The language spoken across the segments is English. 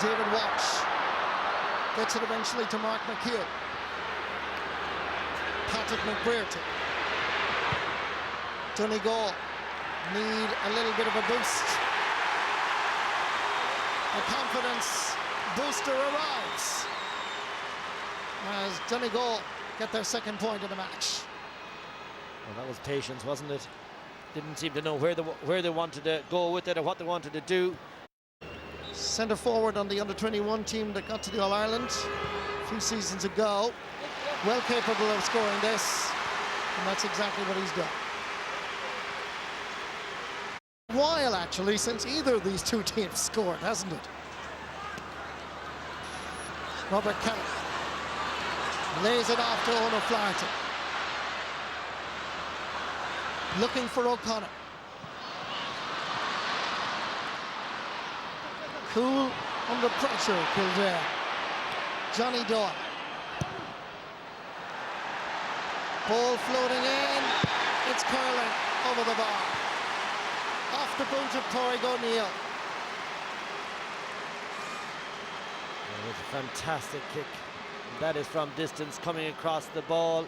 David Walsh gets it eventually to Mark McHugh. Patrick McBrearty. Donegal need a little bit of a boost. A confidence booster arrives as Donegal get their second point of the match. Well, that was patience, wasn't it? Didn't seem to know where they wanted to go with it or what they wanted to do. Centre forward on the under-21 team that got to the All-Ireland a few seasons ago. Well capable of scoring this, and that's exactly what he's done. A while actually since either of these two teams scored, hasn't it? Robert Kelly lays it off to Ona Flaherty. Looking for O'Connor. Cool under pressure, Kildare. Johnny Doyle. Ball floating in. It's curling over the bar. Off the boot of Torrig O'Neill. It was a fantastic kick. That is from distance, coming across the ball.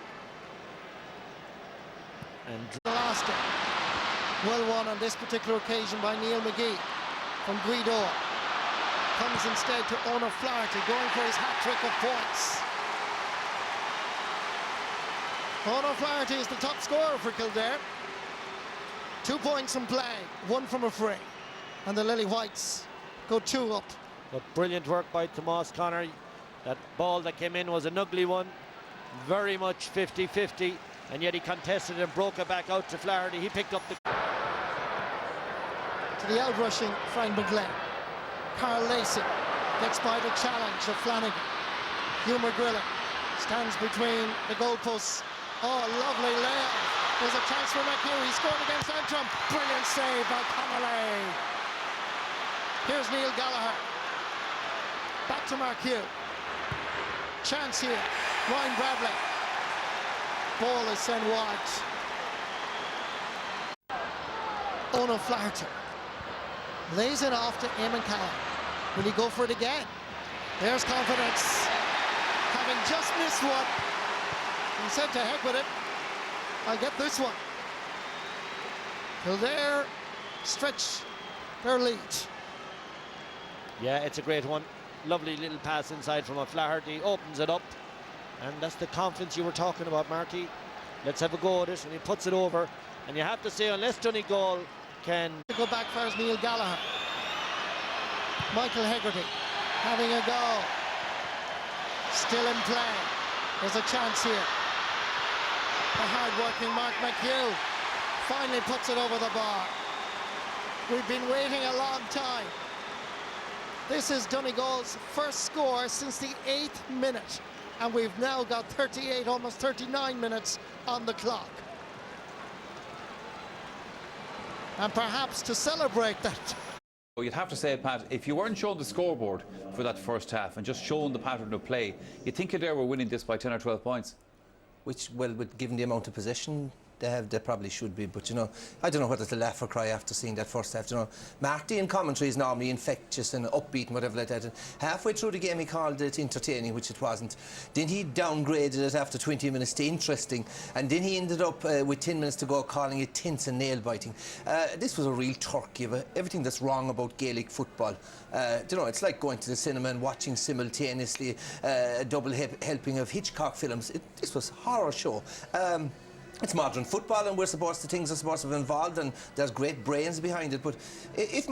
And Alaska. Well won on this particular occasion by Neil McGee from Guido. Comes instead to Ona Flaherty, going for his hat-trick of points. Ona Flaherty is the top scorer for Kildare. 2 points from play, 1 from a free. And the Lily Whites go 2 up. But brilliant work by Tomas Connor. That ball that came in was an ugly one. Very much 50-50. And yet he contested and broke it back out to Flaherty. He picked up the... To the out-rushing Frank McGlenn. Carl Lacey gets by the challenge of Flanagan. Hugh McGrillen stands between the goalposts. Oh, lovely layout. There's a chance for McHugh. He scored against Antrim. Brilliant save by Connolly. Here's Neil Gallagher. Back to McHugh. Chance here. Ryan Bradley. Ball is sent wide. Ona Flaherty lays it off to Eamon Callum. Will he go for it again? There's confidence. Having just missed one, he said to heck with it. I'll get this one. Kildare stretch their lead. Yeah, it's a great one. Lovely little pass inside from O'Flaherty. Opens it up. And that's the confidence you were talking about, Marty. Let's have a go at it. And he puts it over. And you have to say, unless Donegal can... To go back first, Neil Gallagher. Michael Hegarty having a go. Still in play. There's a chance here. The hard-working Mark McHugh finally puts it over the bar. We've been waiting a long time. This is Donegal's first score since the 8th minute. And we've now got 38, almost 39 minutes on the clock. And perhaps to celebrate that. Well, you'd have to say, Pat, if you weren't shown the scoreboard for that first half and just shown the pattern of play, you'd think Kildare were winning this by 10 or 12 points. Which, well, given the amount of possession they have, they probably should be. But, you know, I don't know whether to laugh or cry after seeing that first half. You know, Marty in commentary is normally infectious and upbeat and whatever like that. And halfway through the game, he called it entertaining, which it wasn't. Then he downgraded it after 20 minutes to interesting. And then he ended up, with 10 minutes to go, calling it tense and nail-biting. This was a real turkey of everything that's wrong about Gaelic football. You know, it's like going to the cinema and watching simultaneously a double helping of Hitchcock films. This was a horror show. It's modern football, and things are supposed to be involved, and there's great brains behind it. But if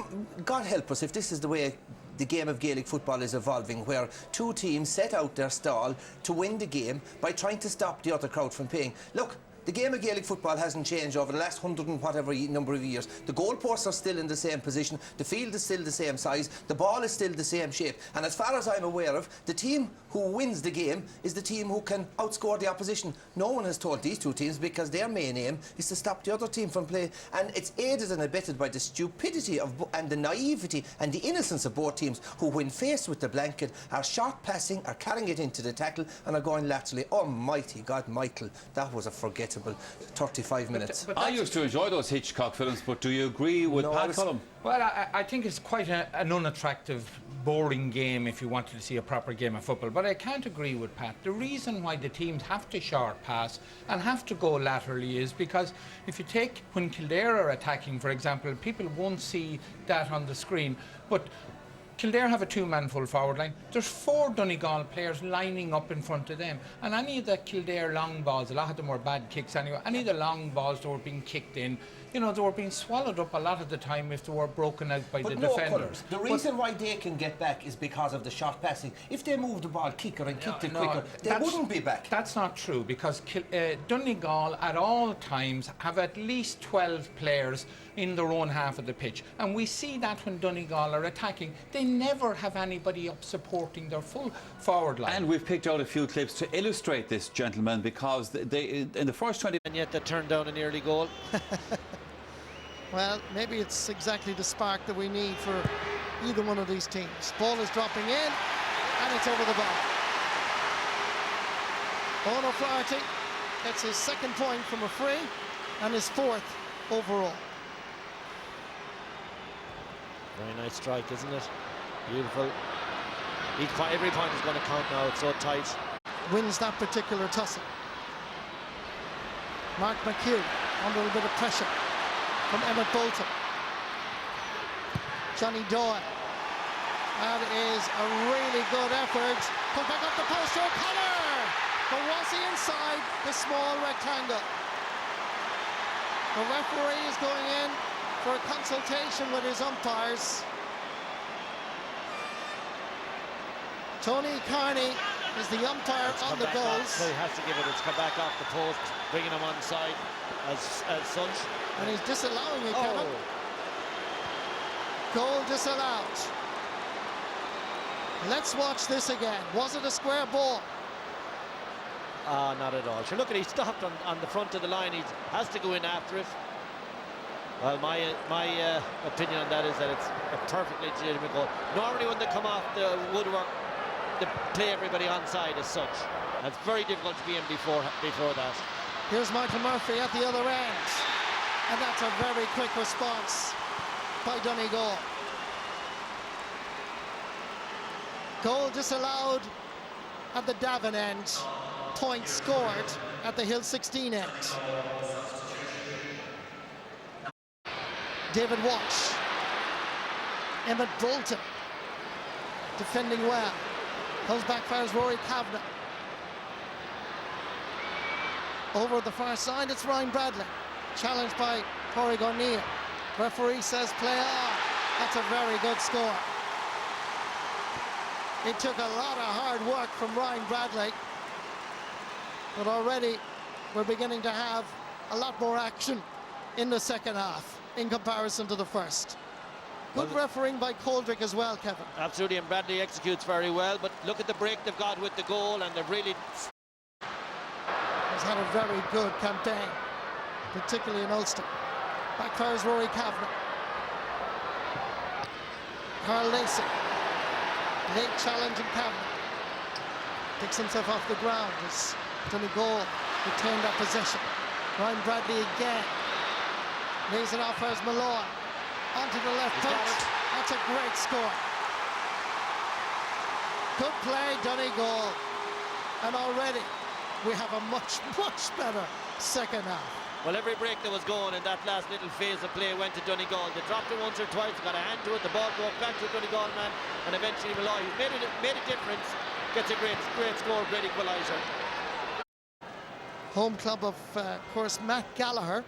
God help us, if this is the way the game of Gaelic football is evolving, where two teams set out their stall to win the game by trying to stop the other crowd from paying. Look, the game of Gaelic football hasn't changed over the last 100 and whatever number of years. The goalposts are still in the same position, the field is still the same size, the ball is still the same shape, and as far as I'm aware of, the team who wins the game is the team who can outscore the opposition. No one has told these two teams, because their main aim is to stop the other team from play, and it's aided and abetted by the stupidity of and the naivety and the innocence of both teams, who, when faced with the blanket, are short passing, are carrying it into the tackle, and are going laterally. Almighty God, Michael, that was a forgettable acceptable 35 minutes. I used to enjoy those Hitchcock films, but do you agree with No, Pat Cullum? Well, I think it's quite an unattractive, boring game if you wanted to see a proper game of football. But I can't agree with Pat. The reason why the teams have to short pass and have to go laterally is because if you take when Kildare are attacking, for example, people won't see that on the screen, but Kildare have a two-man full forward line. There's 4 Donegal players lining up in front of them. And any of the Kildare long balls, a lot of them were bad kicks anyway, any of the long balls that were being kicked in, you know, they were being swallowed up a lot of the time if they were broken out by the defenders. The reason why they can get back is because of the short passing. If they moved the ball quicker and kicked it quicker, they wouldn't be back. That's not true, because Donegal at all times have at least 12 players in their own half of the pitch. And we see that when Donegal are attacking, they never have anybody up supporting their full forward line. And we've picked out a few clips to illustrate this, gentlemen, because they in the first 20... And yet they turned down an early goal. Well, maybe it's exactly the spark that we need for either one of these teams. Ball is dropping in, and it's over the bar. Owen O'Flaherty gets his 2nd point from a free and his 4th overall. Very nice strike, isn't it? Beautiful. Every point is going to count now. It's so tight. Wins that particular tussle. Mark McHugh under a bit of pressure from Emmett Bolton. Johnny Doyle. That is a really good effort. Come back up the post to O'Connor. But was he inside the small rectangle? The referee is going in for a consultation with his umpires. Tony Carney is the umpire on the goals. So he has to give it. It's come back off the post, bringing him on side as such. And he's disallowing it, Kevin. Goal disallowed. Let's watch this again. Was it a square ball? Not at all. Sure, look at, he stopped on the front of the line. He has to go in after it. Well, my opinion on that is that it's a perfectly legitimate goal. Normally when they come off the woodwork, they play everybody on side as such. It's very difficult to be in before that. Here's Michael Murphy at the other end. And that's a very quick response by Donegal. Goal disallowed at the Davin end. Point scored at the Hill 16 end. David Walsh. Emmett Bolton. Defending well. Comes back fires Rory Kavanagh. Over the far side, it's Ryan Bradley. Challenged by Corey O'Neill. Referee says play on. That's a very good score. It took a lot of hard work from Ryan Bradley. But already we're beginning to have a lot more action in the second half in comparison to the first. Good refereeing by Coldrick as well, Kevin. Absolutely, and Bradley executes very well, but look at the break they've got with the goal, and they've really... He's had a very good campaign, particularly in Ulster. Backfires Rory Kavanagh. Carl Lacey. Late challenge in Kavanagh. Picks himself off the ground as Donegal retained that possession. Ryan Bradley again. Lays it off as Malloy. Onto the left post. That's a great score. Good play, Donegal. And already we have a much, much better second half. Well, every break that was going in that last little phase of play went to Donegal. They dropped it once or twice, got a hand to it, the ball broke back to a Donegal man, and eventually Malloy, who's made a difference, gets a great score, great equaliser. Home club of course, Matt Gallagher,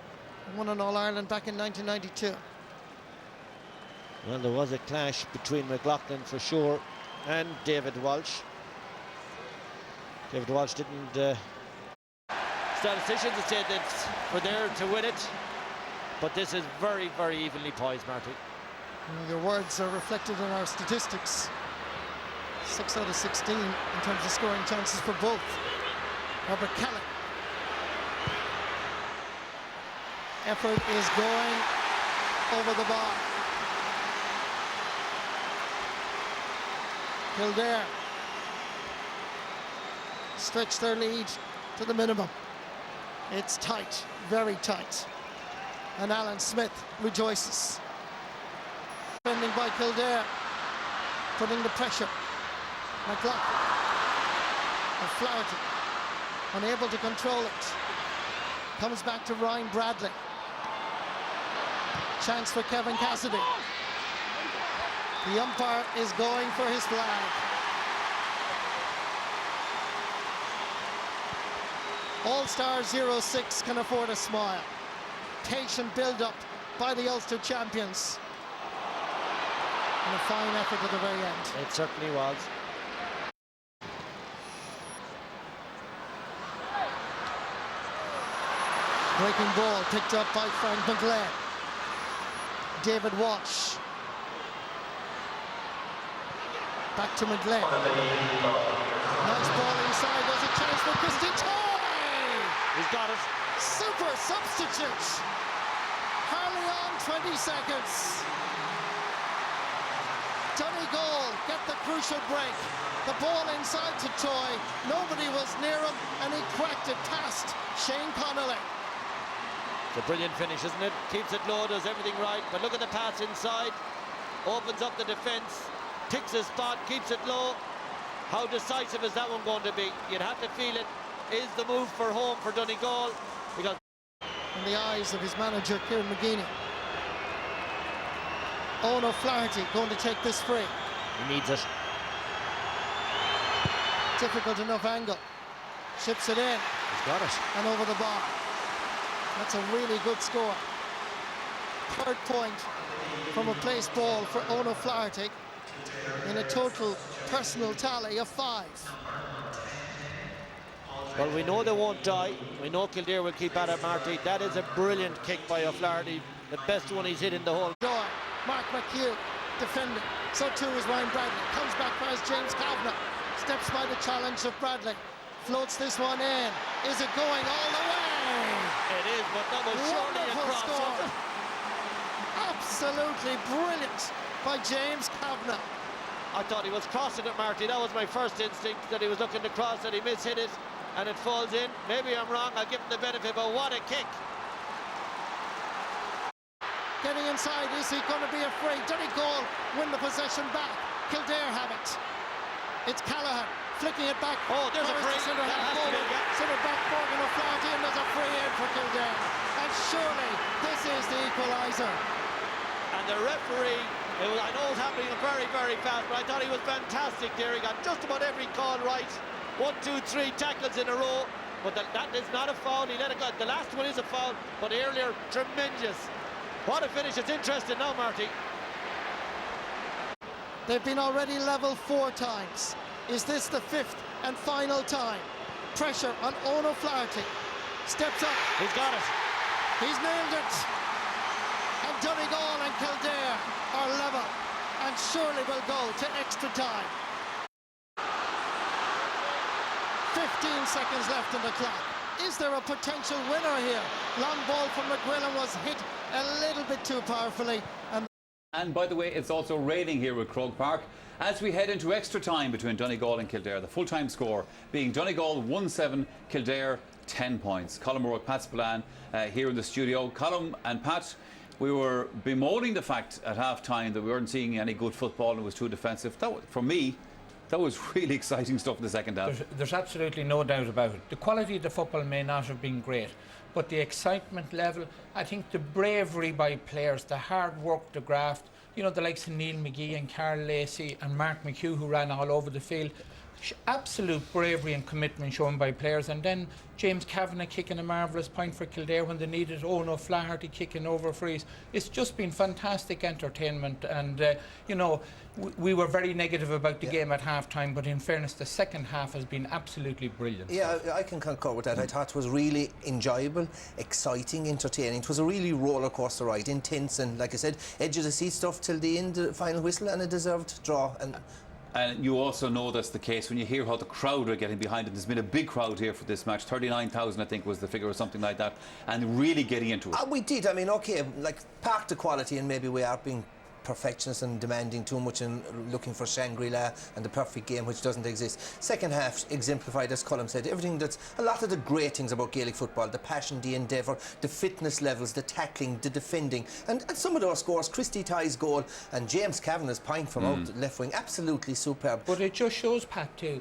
who won an All-Ireland back in 1992. Well, there was a clash between McLaughlin for sure and David Walsh. David Walsh didn't... statisticians have said that we're there to win it, but this is very, very evenly poised, Marty. Your words are reflected in our statistics. 6 out of 16 in terms of scoring chances for both. Robert Kelly. Effort is going over the bar. Kildare stretch their lead to the minimum. It's tight, very tight. And Alan Smith rejoices. Defending by Kildare, putting the pressure. McLaughlin, O'Flaherty, unable to control it. Comes back to Ryan Bradley. Chance for Kevin Cassidy. The umpire is going for his flag. All-Star 06 can afford a smile. Patient build-up by the Ulster champions. And a fine effort at the very end. It certainly was. Breaking ball picked up by Frank McGlynn. David Walsh. Back to McGlynn. Nice ball inside. There's a chance for Christy Toy. He's got it. Super substitute. Hardly on 20 seconds. Donegal get the crucial break. The ball inside to Toy. Nobody was near him, and he cracked it past Shane Connolly. It's a brilliant finish, isn't it? Keeps it low, does everything right. But look at the pass inside. Opens up the defence. Ticks his spot, keeps it low. How decisive is that one going to be? You'd have to feel it is the move for home for Donegal. Because in the eyes of his manager, Kieran McGeeney. Owen O'Flaherty going to take this free. he needs it. Difficult enough angle. Chips it in. He's got it. And over the bar. That's a really good score. Third point from a place ball for Owen O'Flaherty in a total personal tally of 5. Well, we know they won't die. We know Kildare will keep at it, Marty. That is a brilliant kick by O'Flaherty. The best one he's hit in the whole. Joy. Mark McHugh defending. So too is Ryan Bradley. Comes back past James Kavanagh. Steps by the challenge of Bradley. Floats this one in. Is it going all the way? It is, but that was surely a Wonderful score. cross. Absolutely brilliant by James Kavanagh. I thought he was crossing it, Marty. That was my first instinct, that he was looking to cross it. He mishit it, and it falls in. Maybe I'm wrong. I'll give him the benefit, but what a kick. Getting inside, is he going to be afraid? Donegal win the possession back. Kildare have it. It's Callaghan flicking it back. Oh, there's a free. Centre That has to be, yeah. Centre back Morgan O'Flaherty, and there's a free in for Kildare. And surely this is the equaliser. And the referee, I know it was happening very, very fast, but I thought he was fantastic there. He got just about every call right. 1, 2, 3 tackles in a row. But that is not a foul. He let it go. The last one is a foul, but earlier, tremendous. What a finish. It's interesting now, Marty. They've been already level 4 times. Is this the 5th and final time? Pressure on Owen O'Flaherty. Steps up. He's got it. He's nailed it. And Donegal and Kildare are level and surely will go to extra time. 15 seconds left in the clock. Is there a potential winner here? Long ball from McGrillen was hit a little bit too powerfully. And by the way, it's also raining here at Croke Park as we head into extra time between Donegal and Kildare. The full-time score being Donegal 1-7, Kildare 10 points. Colm O'Rourke, Pat Spillane here in the studio. Colm and Pat, we were bemoaning the fact at half-time that we weren't seeing any good football and it was too defensive. For me, that was really exciting stuff in the second half. There's absolutely no doubt about it. The quality of the football may not have been great, but the excitement level, I think the bravery by players, the hard work, the graft, you know, the likes of Neil McGee and Carl Lacey and Mark McHugh who ran all over the field. Absolute bravery and commitment shown by players. And then James Kavanagh kicking a marvellous point for Kildare when they needed. Owen O'Flaherty kicking over frees. It's just been fantastic entertainment. And, you know, we were very negative about the game at half-time, but in fairness, the second half has been absolutely brilliant. Yeah, I can concur with that. I thought it was really enjoyable, exciting, entertaining. It was a really roller coaster ride, intense, and like I said, edge of the seat stuff till the end, the final whistle, and a deserved draw. And you also know that's the case when you hear how the crowd are getting behind it. There's been a big crowd here for this match. 39,000, I think, was the figure or something like that. And really getting into it. We did. I mean, OK, like, park the quality and maybe we are being perfectionist and demanding too much and looking for Shangri-La and the perfect game which doesn't exist. Second half exemplified, as Colm said, everything that's a lot of the great things about Gaelic football, the passion, the endeavour, the fitness levels, the tackling, the defending, and some of those scores, Christy Ty's goal and James Kavanagh's point from out the left wing, absolutely superb. But it just shows, Pat, too,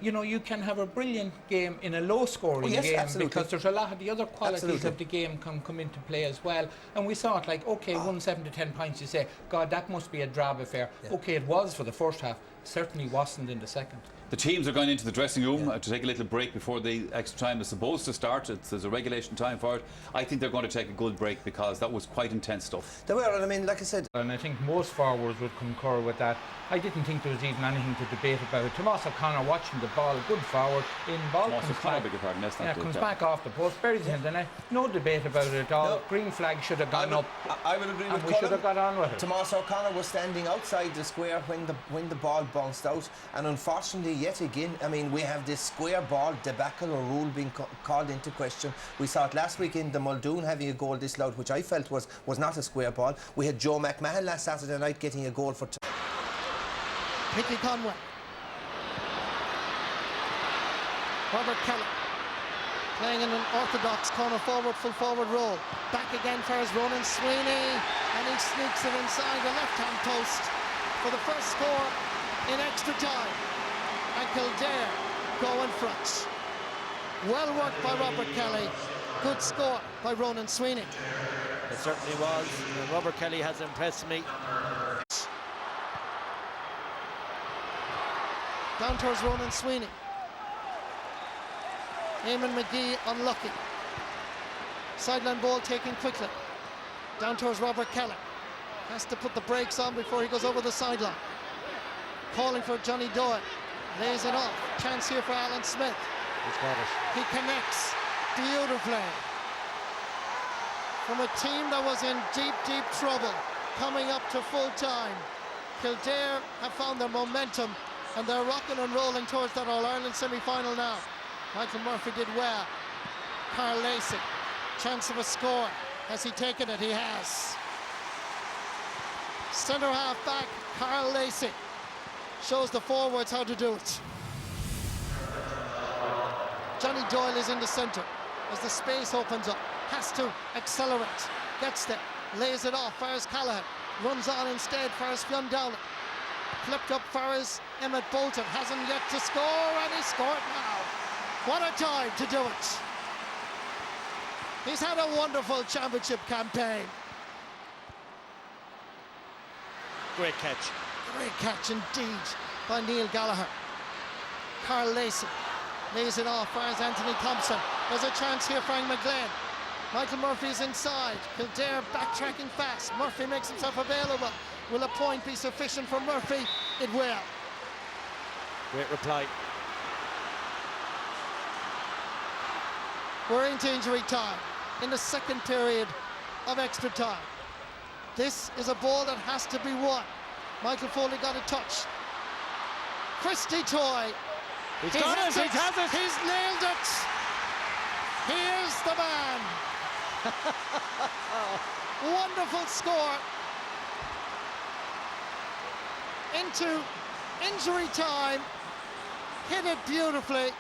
you know, you can have a brilliant game in a low-scoring game absolutely. because there's a lot of the other qualities Absolutely. of the game can come into play as well. And we saw it like, okay, 1-7 to 10 points, you say, God, that must be a drab affair. Yeah. Okay, it was for the first half, certainly wasn't in the second. The teams are going into the dressing room to take a little break before the extra time is supposed to start. There's a regulation time for it. I think they're going to take a good break because that was quite intense stuff. They were, and I mean, like I said, And I think most forwards would concur with that. I didn't think there was even anything to debate about. Tomas O'Connor watching the ball, good forward, in ball Tomas comes O'Connor, back, beg your pardon, that's not yeah, the- comes yeah. back off the post, buries it in the net. No debate about it at all. No. Green flag should have gone up, I will agree and with we should have Colm. got on with it. Tomas O'Connor was standing outside the square when the ball bounced out, and unfortunately, yet again, I mean, we have this square ball debacle or rule being called into question. We saw it last week in the Muldoon having a goal disallowed, which I felt was not a square ball. We had Joe McMahon last Saturday night getting a goal for Mickey Conway. Robert Kelly playing in an orthodox corner forward, full forward role. Back again for his Ronan Sweeney, and he sneaks it inside the left-hand post for the first score in extra time. And Kildare go in front. Well worked by Robert Kelly. Good score by Ronan Sweeney. It certainly was. And Robert Kelly has impressed me. Down towards Ronan Sweeney. Eamon McGee unlucky. Sideline ball taken quickly. Down towards Robert Kelly. Has to put the brakes on before he goes over the sideline. Calling for Johnny Doyle. Lays it off. Chance here for Alan Smith. He's got it. He connects beautifully. From a team that was in deep, deep trouble, coming up to full time, Kildare have found their momentum and they're rocking and rolling towards that All-Ireland semi-final now. Michael Murphy did well. Carl Lacey, chance of a score. Has he taken it? He has. Centre half back, Carl Lacey shows the forwards how to do it. Johnny Doyle is in the centre as the space opens up. Has to accelerate. Gets there. Lays it off. Faris Callahan runs on instead. Faris Fionn-Dowling. Flipped up Faris. Emmett Bolton hasn't yet to score, and he scored now. What a time to do it. He's had a wonderful championship campaign. Great catch. Great catch indeed by Neil Gallagher. Carl Lacey lays it off as Anthony Thompson. There's a chance here, Frank McGlynn. Michael Murphy's inside. Kildare backtracking fast. Murphy makes himself available. Will a point be sufficient for Murphy? It will. Great reply. We're into injury time in the second period of extra time. This is a ball that has to be won. Michael Foley got a touch. Christy Toy. He's got it. He has it. He's nailed it. Here's the man. Wonderful score. Into injury time. Hit it beautifully.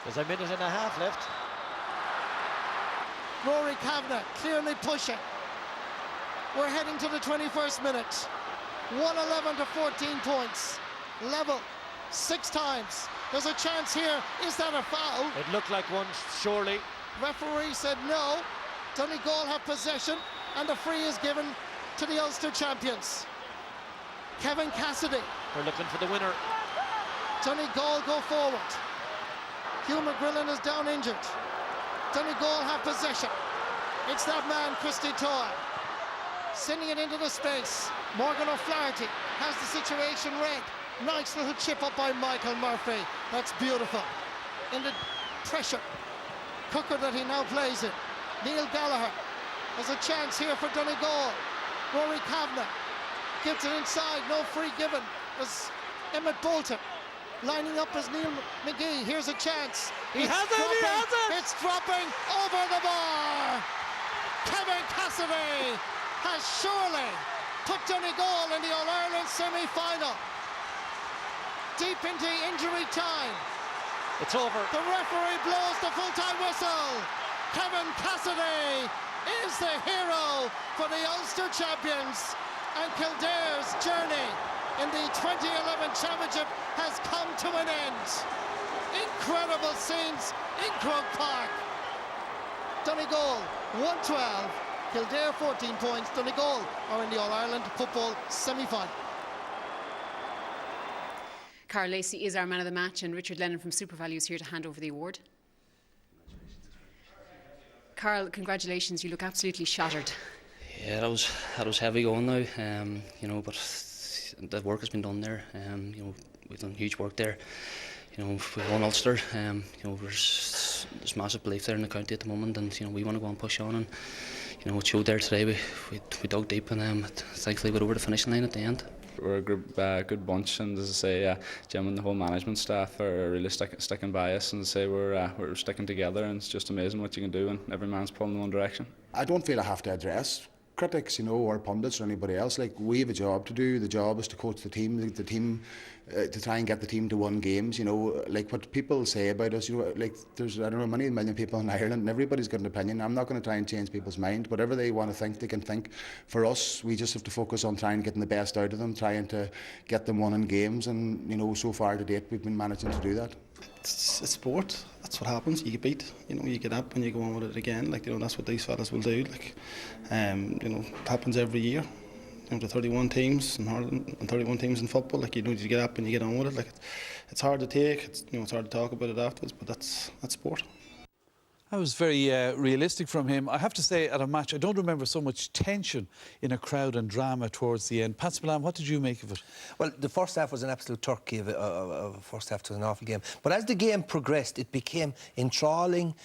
There's a minute and a half left. Rory Kavanagh clearly pushing. We're heading to the 21st minute. 111 to 14 points. Level 6 times. There's a chance here. Is that a foul? It looked like one, surely. Referee said no. Donegal have possession, and the free is given to the Ulster champions. Kevin Cassidy. They're looking for the winner. Donegal go forward. Hugh McGrillen is down injured. Donegal have possession. It's that man, Christy Toy. Sending it into the space. Morgan O'Flaherty has the situation read. Nice little chip up by Michael Murphy. That's beautiful. In the pressure cooker that he now plays in. Neil Gallagher has a chance here for Donegal. Rory Kavanagh gives it inside. No free given. As Emmett Bolton lining up as Neil McGee. Here's a chance. He has it. It's dropping over the bar. Kevin Cassidy has surely put Donegal in the All-Ireland semi-final. Deep into injury time. It's over. The referee blows the full-time whistle. Kevin Cassidy is the hero for the Ulster champions, and Kildare's journey in the 2011 championship has come to an end. Incredible scenes in Croke Park. Donegal 112, Kildare 14 points. Donegal are in the All-Ireland football semi-final. Carl Lacey is our man of the match, and Richard Lennon from SuperValu is here to hand over the award. Carl, congratulations, you look absolutely shattered. Yeah, that was heavy going now, you know, but the work has been done there. You know, we've done huge work there. You know, we've won Ulster. You know, there's massive belief there in the county at the moment, and you know, we want to go and push on. And you know, it showed there today. We dug deep, and thankfully we're over the finishing line at the end. We're a good bunch, and as I say, Jim and the whole management staff are really sticking by us, and as I say, we're sticking together, and it's just amazing what you can do when every man's pulling in one direction. I don't feel I have to address critics, you know, or pundits or anybody else. Like, we have a job to do. The job is to coach the team, to try and get the team to win games. You know, like what people say about us. You know, like there's, I don't know, many million people in Ireland, and everybody's got an opinion. I'm not going to try and change people's mind. Whatever they want to think, they can think. For us, we just have to focus on trying getting the best out of them, trying to get them winning games. And you know, so far to date, we've been managing to do that. It's sport. That's what happens. You get beat. You know, you get up and you go on with it again. Like, you know, that's what these fellas will do. Like, you know, it happens every year. You know, the 31 teams in Ireland and 31 teams in football. Like, you know, you get up and you get on with it. Like, it's hard to take. It's, you know, it's hard to talk about it afterwards. But that's sport. That was very realistic from him. I have to say, at a match, I don't remember so much tension in a crowd and drama towards the end. Pat Spillane, what did you make of it? Well, the first half was an absolute turkey of a first half to an awful game. But as the game progressed, it became enthralling,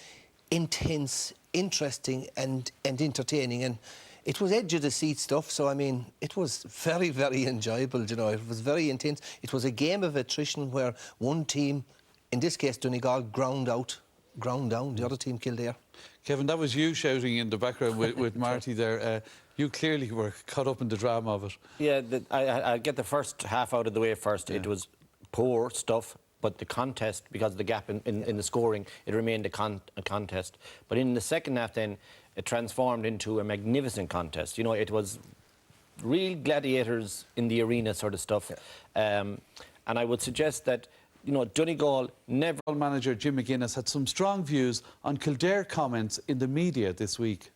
intense, interesting and entertaining. And it was edge of the seat stuff. So, I mean, it was very, very enjoyable, you know. It was very intense. It was a game of attrition where one team, in this case Donegal, ground down the other team, Kildare. Kevin, that was you shouting in the background with Marty there. You clearly were caught up in the drama of it. Yeah, I get the first half out of the way first. Yeah. It was poor stuff, but the contest, because of the gap in the scoring, it remained a contest. But in the second half then, it transformed into a magnificent contest. You know, it was real gladiators in the arena sort of stuff. Yeah. And I would suggest that, you know, Donegal never... Manager Jim McGuinness had some strong views on Kildare comments in the media this week.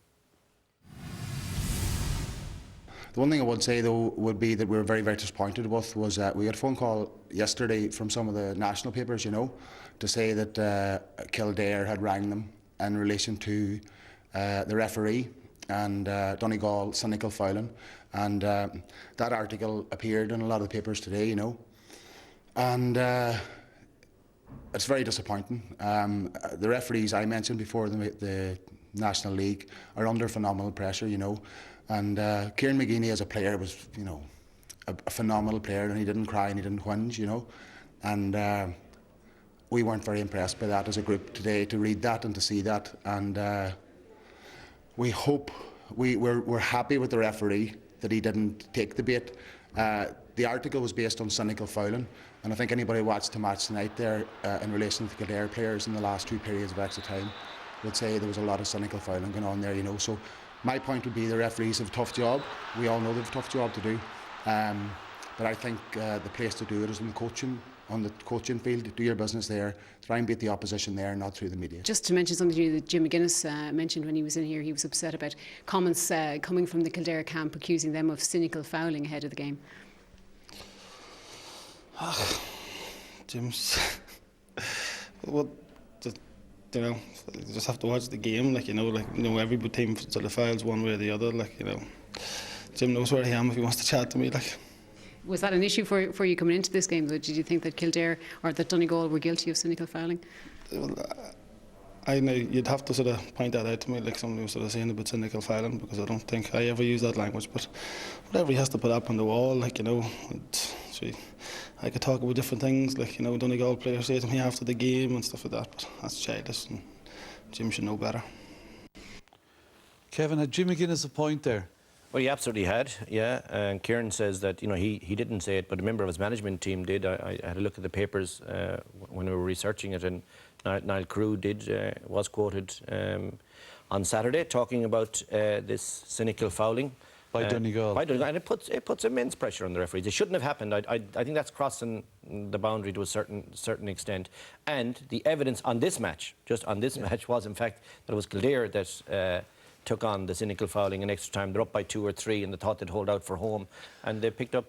The one thing I would say, though, would be that we were very, very disappointed with was we got a phone call yesterday from some of the national papers, you know, to say that Kildare had rang them in relation to the referee and Donegal cynical fouling. And that article appeared in a lot of the papers today, you know. And it's very disappointing. The referees I mentioned before, the National League, are under phenomenal pressure, you know. And Kieran McGeeney as a player was, you know, a phenomenal player, and he didn't cry and he didn't whinge, you know. And we weren't very impressed by that as a group today, to read that and to see that. And we hope, we're happy with the referee that he didn't take the bait. The article was based on cynical fouling, and I think anybody who watched the match tonight there in relation to the Kildare players in the last 2 periods of extra time would say there was a lot of cynical fouling going on there, you know. So my point would be the referees have a tough job. We all know they have a tough job to do. But I think the place to do it is in coaching, on the coaching field. Do your business there, try and beat the opposition there, not through the media. Just to mention something that Jim McGuinness mentioned when he was in here, he was upset about comments coming from the Kildare camp accusing them of cynical fouling ahead of the game. Jim's... well, you know, you just have to watch the game, like, you know, every team sort of files one way or the other, like, you know. Jim knows where I am if he wants to chat to me, like. Was that an issue for you coming into this game, though? Did you think that Kildare or that Donegal were guilty of cynical fouling? Well, I know you'd have to sort of point that out to me, like somebody was sort of saying about cynical fouling, because I don't think I ever use that language. But whatever he has to put up on the wall, like, you know, I could talk about different things, like, you know, Donegal players say to me after the game and stuff like that, but that's childish, and Jim should know better. Kevin, had Jim McGuinness a point there? Well, he absolutely had, yeah. And Kieran says that, you know, he didn't say it, but a member of his management team did. I had a look at the papers when we were researching it, and Niall Carew was quoted on Saturday talking about this cynical fouling. By Donegal. And it puts immense pressure on the referees. It shouldn't have happened. I think that's crossing the boundary to a certain extent. And the evidence on this match, just on this match, was in fact that it was Kildare that took on the cynical fouling in extra time. They're up by 2 or 3 and they thought they'd hold out for home, and they picked up